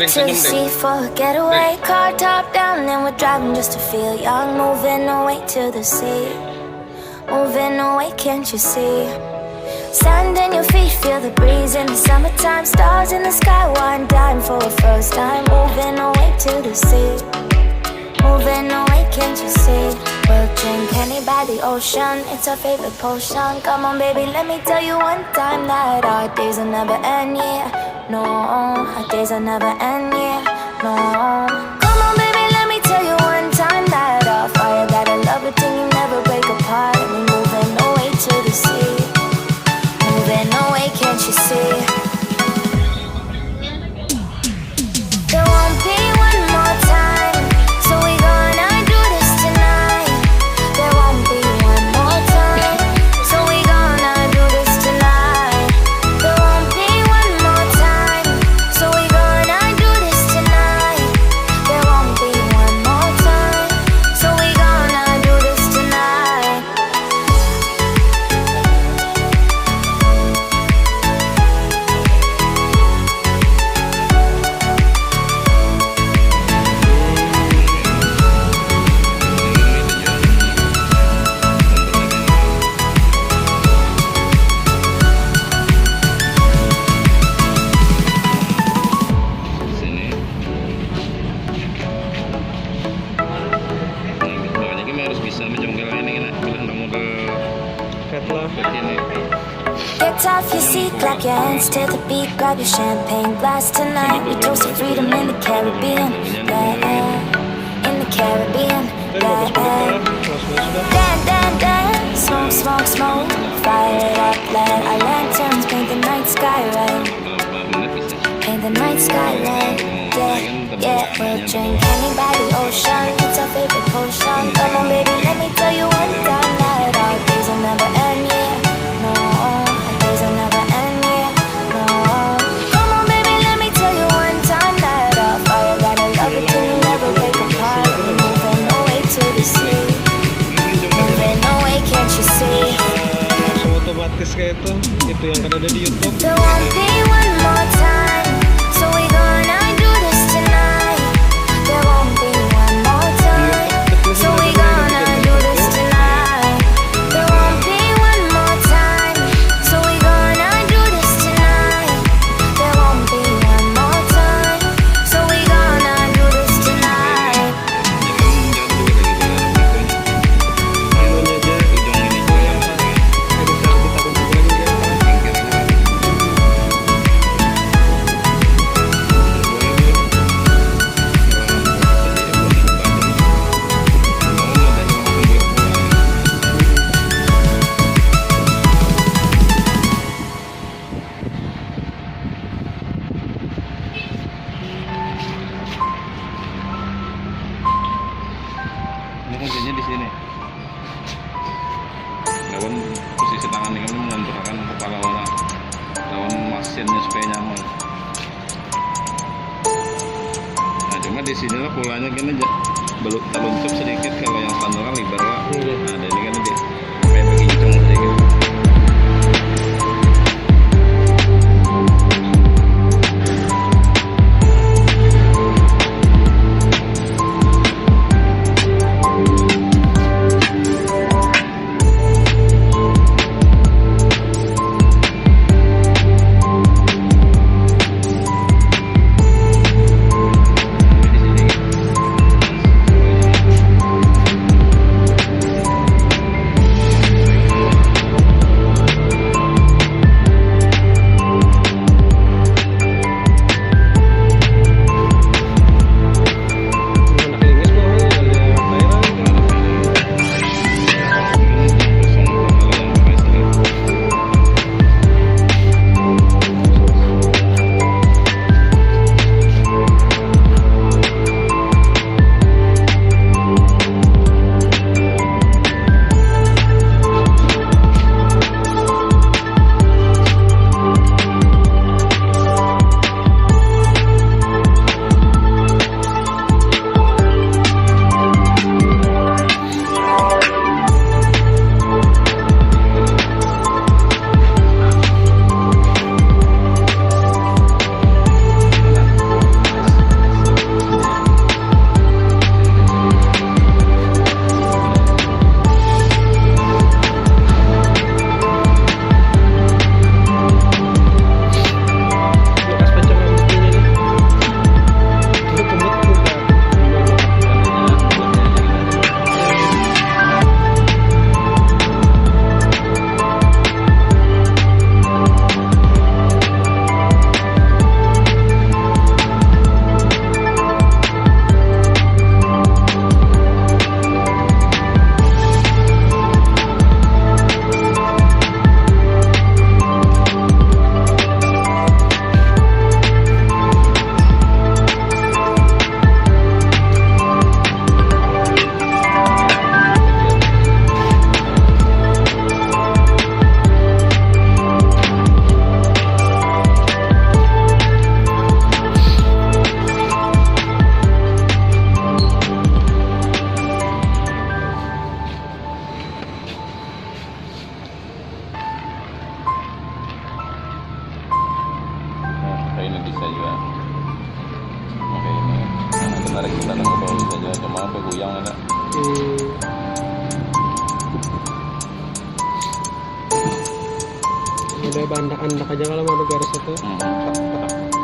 to the sea for a getaway. Car top down and we're driving just to feel young. Moving away to the sea. Moving away, can't you see? Sand in your feet, feel the breeze in the summertime. Stars in the sky, one dime for a first time. Moving away to the sea. Moving away, can't you see? We'll drink honey by the ocean, it's our favorite potion. Come on baby, let me tell you one time that our days will never end, yeah. No, our days will never end, yeah. No. Come on baby, let me tell you one time that our fire got a love it till you never break apart. And we're moving away to the sea. Moving away, can't you see? There won't be one more time. So we gonna do this tonight. There won't be one more time. So we gonna do this tonight. There won't be one more time. So we gonna do this tonight. There won't be one more time. So we gonna do this tonight. Makanya kita harus bisa mencongkel ini kan, bilang model ini. Get off your seat, clap your hands to the beat. Grab your champagne glass tonight. We toast to freedom in the Caribbean, yeah. In the Caribbean, yeah. Dance, dance, dance. Smoke, smoke, smoke. Fire it up, let our lanterns paint the night sky red. Paint the night sky red, yeah, yeah. We'll drink honey by the ocean, it's our favorite potion. Come on baby, let me tell you one time that our days will never end, yeah. No, our days will never end, yeah. No. Come on baby, let me tell you one time that our fire got a love it till you never break apart. We're moving away to the sea. Moving away, can't you see? Langsung otomatis kayak itu yang ada di YouTube. There won't be one more time. So we gonna do this tonight. There won't be one more time. So we gonna do this tonight. There won't be one more time. So we gonna do this tonight. There won't be one more time. So we gonna do this tonight. Ini kuncinya di sini. Lawan posisi tangan ini menggerakkan kepala orang. Lawan mesinnya supaya nyaman. Nah cuma di sini lah polanya kan aja belum terluncup sedikit. Kalau yang standar kan lebar lah. Nah ini kan dia kayak begini cong sedikit. sampai goyang ada. Udah bandak-andak aja kalau mau garis itu. Tak, tak.